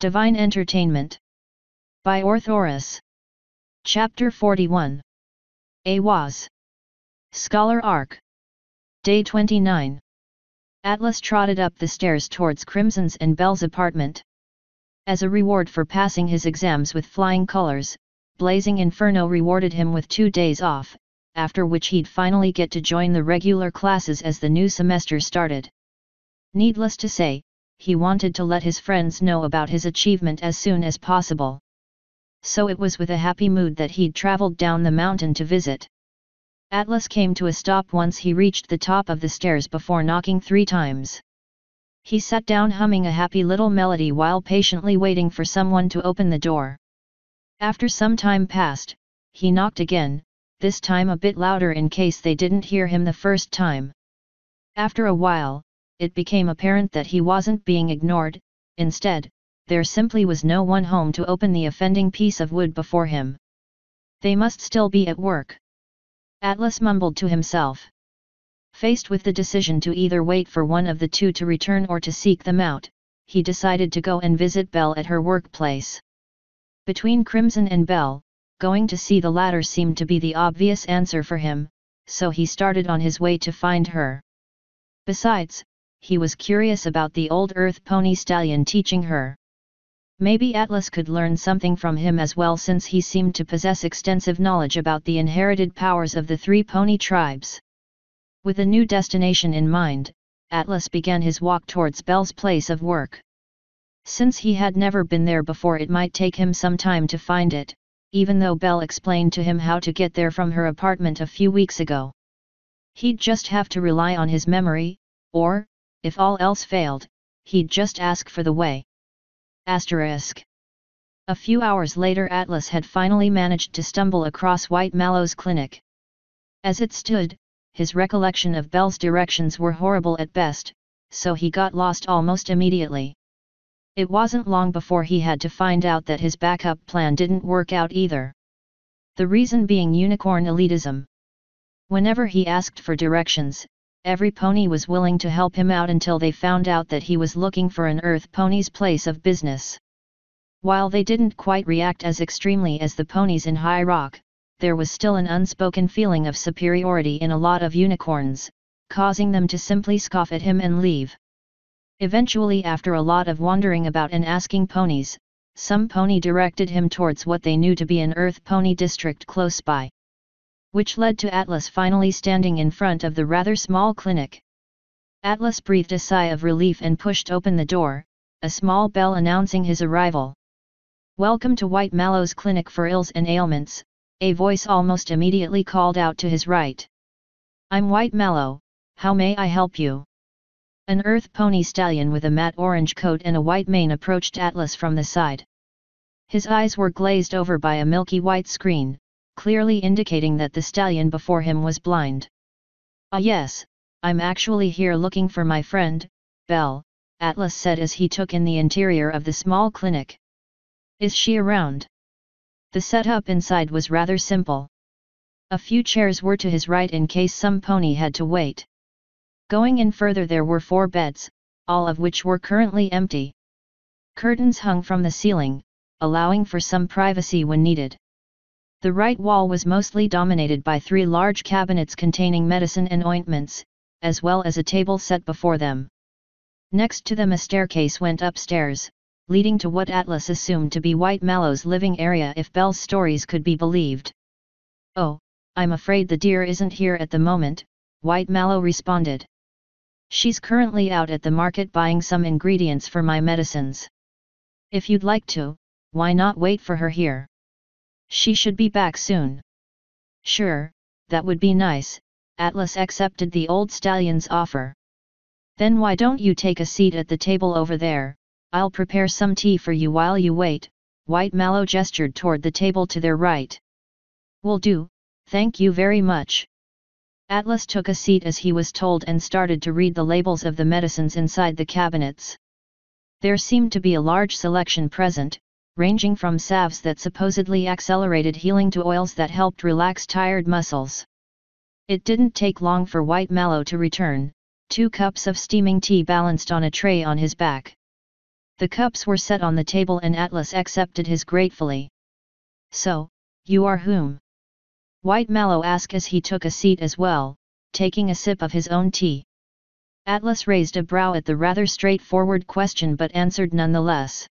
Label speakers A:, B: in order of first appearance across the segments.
A: Divine Entertainment. By Orthoris. Chapter 41. Ehwaz. Scholar Arc. Day 29. Atlas trotted up the stairs towards Crimson's and Belle's apartment. As a reward for passing his exams with flying colors, Blazing Inferno rewarded him with 2 days off, after which he'd finally get to join the regular classes as the new semester started. Needless to say, he wanted to let his friends know about his achievement as soon as possible. So it was with a happy mood that he'd traveled down the mountain to visit. Atlas came to a stop once he reached the top of the stairs before knocking 3 times. He sat down humming a happy little melody while patiently waiting for someone to open the door. After some time passed, he knocked again, this time a bit louder in case they didn't hear him the first time. After a while, it became apparent that he wasn't being ignored. Instead, there simply was no one home to open the offending piece of wood before him. They must still be at work. Atlas mumbled to himself. Faced with the decision to either wait for one of the two to return or to seek them out, he decided to go and visit Belle at her workplace. Between Crimson and Belle, going to see the latter seemed to be the obvious answer for him, so he started on his way to find her. Besides, he was curious about the old Earth pony stallion teaching her. Maybe Atlas could learn something from him as well, since he seemed to possess extensive knowledge about the inherited powers of the 3 pony tribes. With a new destination in mind, Atlas began his walk towards Belle's place of work. Since he had never been there before, it might take him some time to find it, even though Belle explained to him how to get there from her apartment a few weeks ago. He'd just have to rely on his memory, or, if all else failed, he'd just ask for the way. Asterisk. A few hours later, Atlas had finally managed to stumble across White Mallow's clinic. As it stood, his recollection of Belle's directions were horrible at best, so he got lost almost immediately. It wasn't long before he had to find out that his backup plan didn't work out either. The reason being unicorn elitism. Whenever he asked for directions, every pony was willing to help him out until they found out that he was looking for an Earth pony's place of business. While they didn't quite react as extremely as the ponies in High Rock, there was still an unspoken feeling of superiority in a lot of unicorns, causing them to simply scoff at him and leave. Eventually, after a lot of wandering about and asking ponies, some pony directed him towards what they knew to be an Earth pony district close by. Which led to Atlas finally standing in front of the rather small clinic. Atlas breathed a sigh of relief and pushed open the door, a small bell announcing his arrival. "Welcome to White Mallow's Clinic for Ills and Ailments," a voice almost immediately called out to his right. "I'm White Mallow, how may I help you?" An Earth pony stallion with a matte orange coat and a white mane approached Atlas from the side. His eyes were glazed over by a milky white screen, clearly indicating that the stallion before him was blind. "Ah yes, I'm actually here looking for my friend, Belle," Atlas said as he took in the interior of the small clinic. "Is she around?" The setup inside was rather simple. A few chairs were to his right in case some pony had to wait. Going in further, there were 4 beds, all of which were currently empty. Curtains hung from the ceiling, allowing for some privacy when needed. The right wall was mostly dominated by 3 large cabinets containing medicine and ointments, as well as a table set before them. Next to them a staircase went upstairs, leading to what Atlas assumed to be White Mallow's living area if Belle's stories could be believed. "Oh, I'm afraid the dear isn't here at the moment," White Mallow responded. "She's currently out at the market buying some ingredients for my medicines. If you'd like to, why not wait for her here? She should be back soon." "Sure, that would be nice," Atlas accepted the old stallion's offer. "Then why don't you take a seat at the table over there? I'll prepare some tea for you while you wait." White Mallow gestured toward the table to their right. "Will do, thank you very much." Atlas took a seat as he was told and started to read the labels of the medicines inside the cabinets. There seemed to be a large selection present, ranging from salves that supposedly accelerated healing to oils that helped relax tired muscles. It didn't take long for White Mallow to return, 2 cups of steaming tea balanced on a tray on his back. The cups were set on the table and Atlas accepted his gratefully. "So, you are whom?" White Mallow asked as he took a seat as well, taking a sip of his own tea. Atlas raised a brow at the rather straightforward question but answered nonetheless.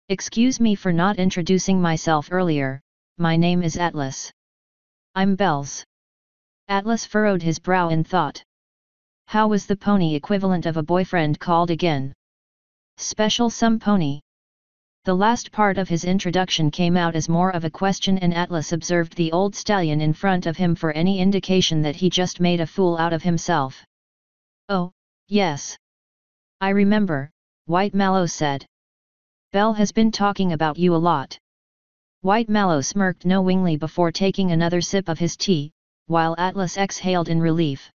A: "Excuse me for not introducing myself earlier, my name is Atlas. I'm Bells." Atlas furrowed his brow in thought. How was the pony equivalent of a boyfriend called again? Special Some Pony. The last part of his introduction came out as more of a question and Atlas observed the old stallion in front of him for any indication that he just made a fool out of himself. "Oh, yes. I remember," White Mallow said. "Belle has been talking about you a lot." White Mallow smirked knowingly before taking another sip of his tea, while Atlas exhaled in relief.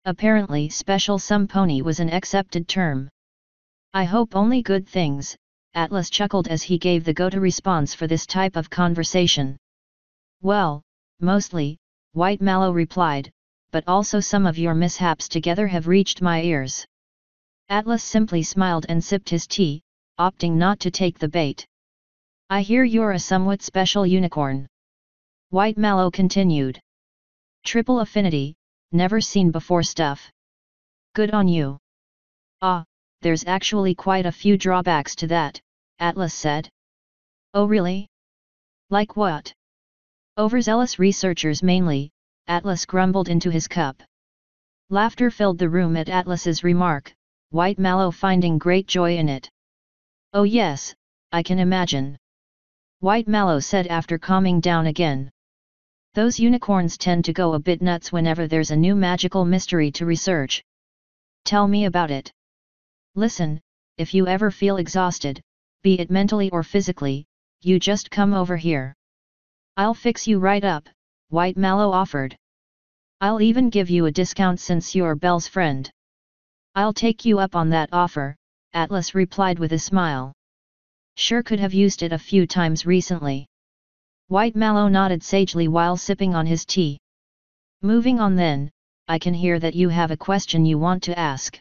A: Apparently Special Some Pony was an accepted term. "I hope only good things," Atlas chuckled as he gave the go-to response for this type of conversation. "Well, mostly," White Mallow replied, "but also some of your mishaps together have reached my ears." Atlas simply smiled and sipped his tea, opting not to take the bait. "I hear you're a somewhat special unicorn," White Mallow continued. "Triple affinity, never seen before stuff. Good on you." "Ah, there's actually quite a few drawbacks to that," Atlas said. "Oh really? Like what?" "Overzealous researchers mainly," Atlas grumbled into his cup. Laughter filled the room at Atlas's remark, White Mallow finding great joy in it. "Oh yes, I can imagine," White Mallow said after calming down again. "Those unicorns tend to go a bit nuts whenever there's a new magical mystery to research. Tell me about it. Listen, if you ever feel exhausted, be it mentally or physically, you just come over here. I'll fix you right up," White Mallow offered. "I'll even give you a discount since you're Belle's friend." "I'll take you up on that offer," Atlas replied with a smile. "Sure could have used it a few times recently." White Mallow nodded sagely while sipping on his tea. "Moving on then, I can hear that you have a question you want to ask."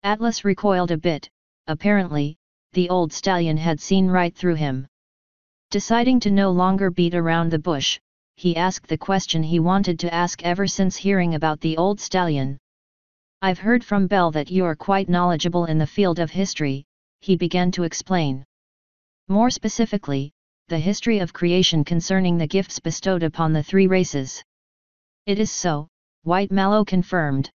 A: Atlas recoiled a bit. Apparently, the old stallion had seen right through him. Deciding to no longer beat around the bush, he asked the question he wanted to ask ever since hearing about the old stallion. "I've heard from Belle that you're quite knowledgeable in the field of history," he began to explain. "More specifically, the history of creation concerning the gifts bestowed upon the three races." "It is so," White Mallow confirmed.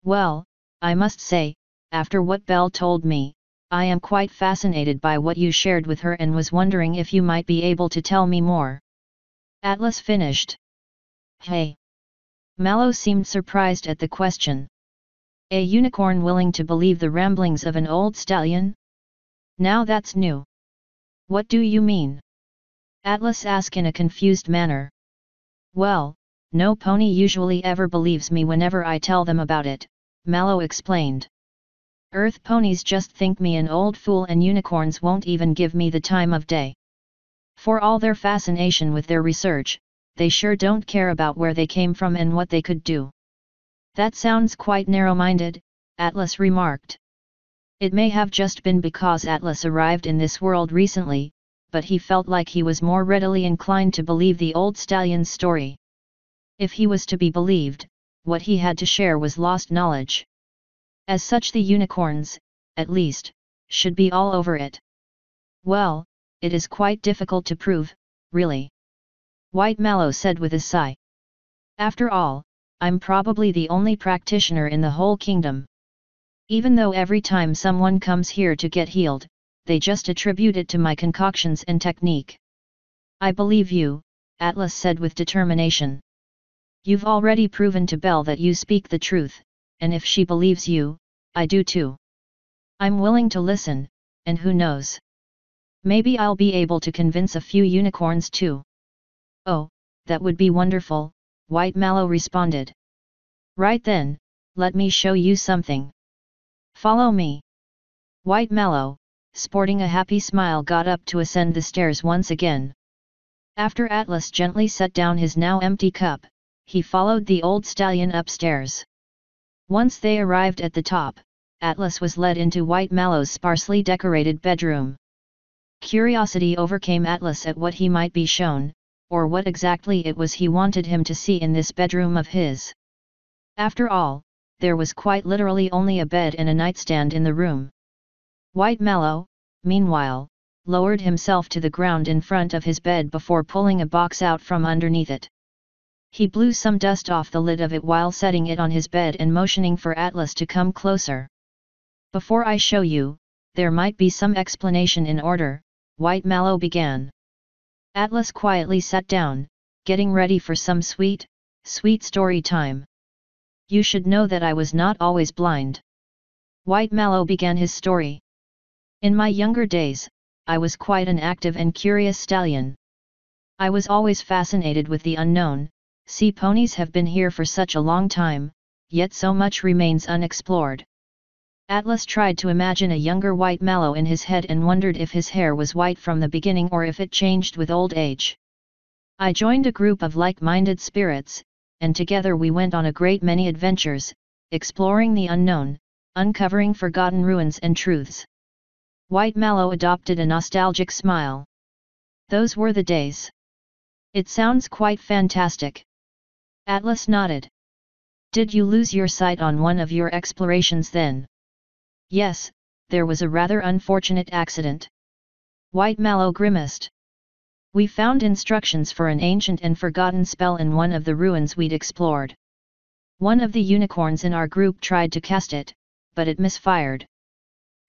A: "Well, I must say, after what Belle told me, I am quite fascinated by what you shared with her and was wondering if you might be able to tell me more." Atlas finished. "Hey!" Mallow seemed surprised at the question. "A unicorn willing to believe the ramblings of an old stallion? Now that's new." "What do you mean?" Atlas asked in a confused manner. "Well, no pony usually ever believes me whenever I tell them about it," Mallow explained. "Earth ponies just think me an old fool and unicorns won't even give me the time of day. For all their fascination with their research, they sure don't care about where they came from and what they could do." "That sounds quite narrow-minded," Atlas remarked. It may have just been because Atlas arrived in this world recently, but he felt like he was more readily inclined to believe the old stallion's story. If he was to be believed, what he had to share was lost knowledge. As such, the unicorns, at least, should be all over it. "Well, it is quite difficult to prove, really," White Mallow said with a sigh. "After all, I'm probably the only practitioner in the whole kingdom. Even though every time someone comes here to get healed, they just attribute it to my concoctions and technique." "I believe you," Atlas said with determination. "You've already proven to Belle that you speak the truth, and if she believes you, I do too. I'm willing to listen, and who knows? Maybe I'll be able to convince a few unicorns too." "Oh, that would be wonderful," White Mallow responded. "Right then, let me show you something. Follow me." White Mallow, sporting a happy smile, got up to ascend the stairs once again. After Atlas gently set down his now empty cup, he followed the old stallion upstairs. Once they arrived at the top, Atlas was led into White Mallow's sparsely decorated bedroom. Curiosity overcame Atlas at what he might be shown, or what exactly it was he wanted him to see in this bedroom of his. After all, there was quite literally only a bed and a nightstand in the room. White Mallow, meanwhile, lowered himself to the ground in front of his bed before pulling a box out from underneath it. He blew some dust off the lid of it while setting it on his bed and motioning for Atlas to come closer. "Before I show you, there might be some explanation in order," White Mallow began. Atlas quietly sat down, getting ready for some sweet story time. "You should know that I was not always blind." White Mallow began his story. "In my younger days, I was quite an active and curious stallion. I was always fascinated with the unknown. See, ponies have been here for such a long time, yet so much remains unexplored." Atlas tried to imagine a younger White Mallow in his head and wondered if his hair was white from the beginning or if it changed with old age. "I joined a group of like-minded spirits, and together we went on a great many adventures, exploring the unknown, uncovering forgotten ruins and truths." White Mallow adopted a nostalgic smile. "Those were the days. It sounds quite fantastic." Atlas nodded. "Did you lose your sight on one of your explorations then?" "Yes, there was a rather unfortunate accident." White Mallow grimaced. "We found instructions for an ancient and forgotten spell in one of the ruins we'd explored. One of the unicorns in our group tried to cast it, but it misfired.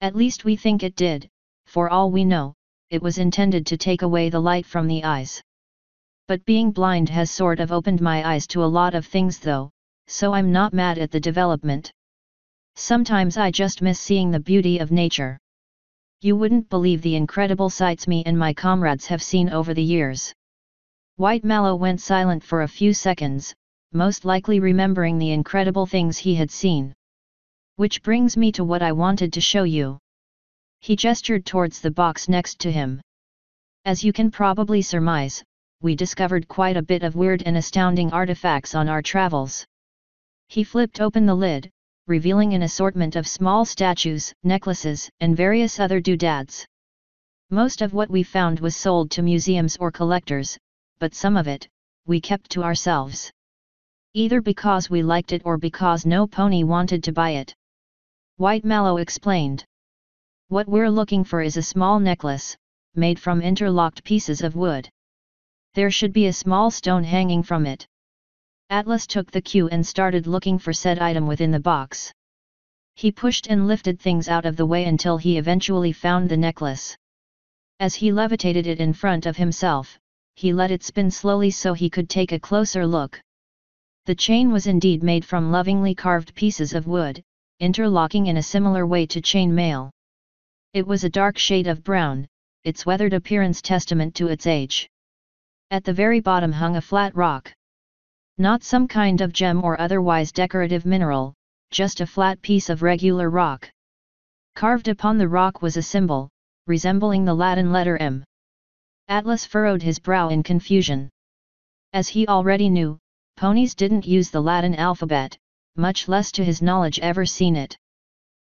A: At least we think it did. For all we know, it was intended to take away the light from the eyes. But being blind has sort of opened my eyes to a lot of things though, so I'm not mad at the development. Sometimes I just miss seeing the beauty of nature. You wouldn't believe the incredible sights me and my comrades have seen over the years." White Mallow went silent for a few seconds, most likely remembering the incredible things he had seen. "Which brings me to what I wanted to show you." He gestured towards the box next to him. "As you can probably surmise, we discovered quite a bit of weird and astounding artifacts on our travels." He flipped open the lid, revealing an assortment of small statues, necklaces, and various other doodads. "Most of what we found was sold to museums or collectors, but some of it, we kept to ourselves. Either because we liked it or because no pony wanted to buy it." White Mallow explained. "What we're looking for is a small necklace, made from interlocked pieces of wood. There should be a small stone hanging from it." Atlas took the cue and started looking for said item within the box. He pushed and lifted things out of the way until he eventually found the necklace. As he levitated it in front of himself, he let it spin slowly so he could take a closer look. The chain was indeed made from lovingly carved pieces of wood, interlocking in a similar way to chain mail. It was a dark shade of brown, its weathered appearance testament to its age. At the very bottom hung a flat rock. Not some kind of gem or otherwise decorative mineral, just a flat piece of regular rock. Carved upon the rock was a symbol, resembling the Latin letter M. Atlas furrowed his brow in confusion. As he already knew, ponies didn't use the Latin alphabet, much less to his knowledge ever seen it.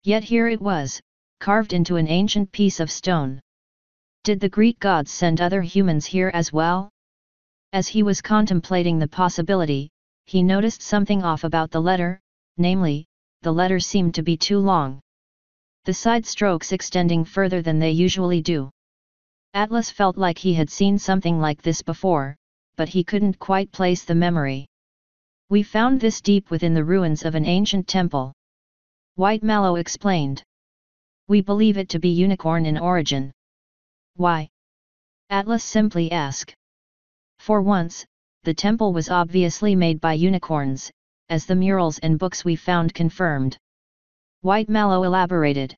A: Yet here it was, carved into an ancient piece of stone. Did the Greek gods send other humans here as well? As he was contemplating the possibility, he noticed something off about the letter, namely, the letter seemed to be too long. The side strokes extending further than they usually do. Atlas felt like he had seen something like this before, but he couldn't quite place the memory. "We found this deep within the ruins of an ancient temple," White Mallow explained. "We believe it to be unicorn in origin." "Why?" Atlas simply asked. "For once, the temple was obviously made by unicorns, as the murals and books we found confirmed." White Mallow elaborated.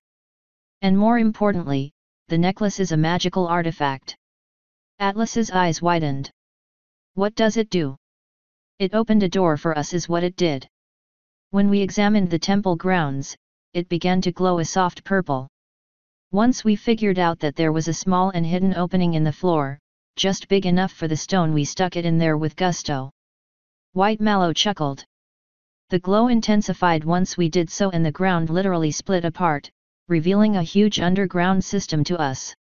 A: "And more importantly, the necklace is a magical artifact." Atlas's eyes widened. "What does it do?" "It opened a door for us is what it did. When we examined the temple grounds, it began to glow a soft purple. Once we figured out that there was a small and hidden opening in the floor, just big enough for the stone, we stuck it in there with gusto." White Mallow chuckled. The glow intensified once we did so, and the ground literally split apart, revealing a huge underground system to us.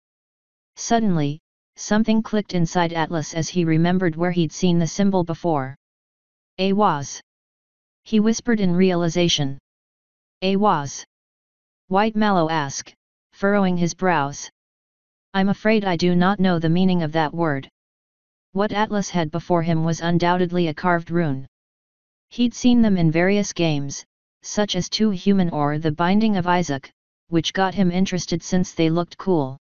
A: Suddenly, something clicked inside Atlas as he remembered where he'd seen the symbol before. Ehwaz, he whispered in realization. Ehwaz? White Mallow asked, furrowing his brows. I'm afraid I do not know the meaning of that word. What Atlas had before him was undoubtedly a carved rune. He'd seen them in various games, such as Two Human or The Binding of Isaac, which got him interested since they looked cool.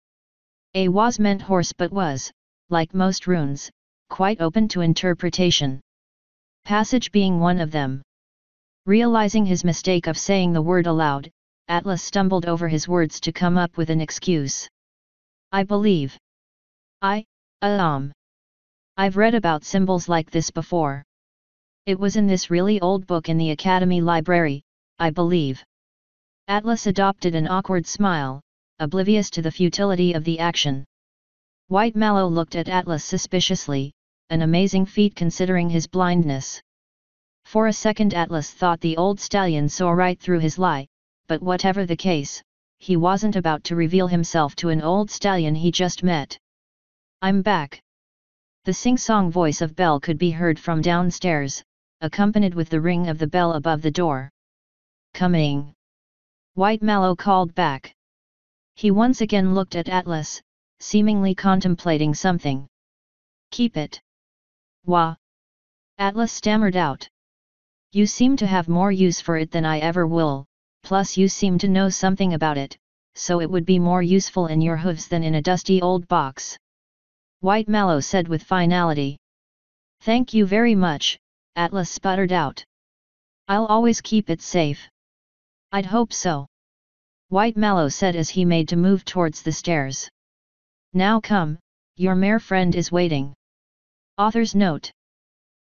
A: Ehwaz meant horse but was, like most runes, quite open to interpretation. Passage being one of them. Realizing his mistake of saying the word aloud, Atlas stumbled over his words to come up with an excuse. I believe. I've read about symbols like this before. It was in this really old book in the Academy library, I believe. Atlas adopted an awkward smile, oblivious to the futility of the action. White Mallow looked at Atlas suspiciously, an amazing feat considering his blindness. For a second Atlas thought the old stallion saw right through his lie, but whatever the case, he wasn't about to reveal himself to an old stallion he just met. I'm back. The sing-song voice of Belle could be heard from downstairs, accompanied with the ring of the bell above the door. Coming. White Mallow called back. He once again looked at Atlas, seemingly contemplating something. Keep it. Wah. Atlas stammered out. You seem to have more use for it than I ever will, plus you seem to know something about it, so it would be more useful in your hooves than in a dusty old box. White Mallow said with finality. Thank you very much, Atlas sputtered out. I'll always keep it safe. I'd hope so. White Mallow said as he made to move towards the stairs. Now come, your mare friend is waiting. Author's note.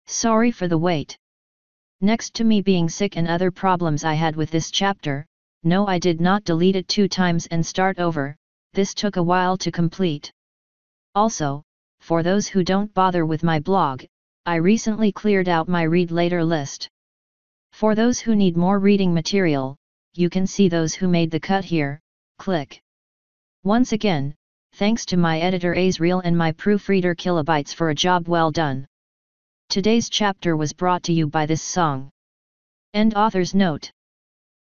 A: Sorry for the wait. Next to me being sick and other problems I had with this chapter, no, I did not delete it 2 times and start over, this took a while to complete. Also, for those who don't bother with my blog, I recently cleared out my read later list. For those who need more reading material, you can see those who made the cut here, click. Once again, thanks to my editor Azriel and my proofreader Kilobytes for a job well done. Today's chapter was brought to you by this song. End author's note.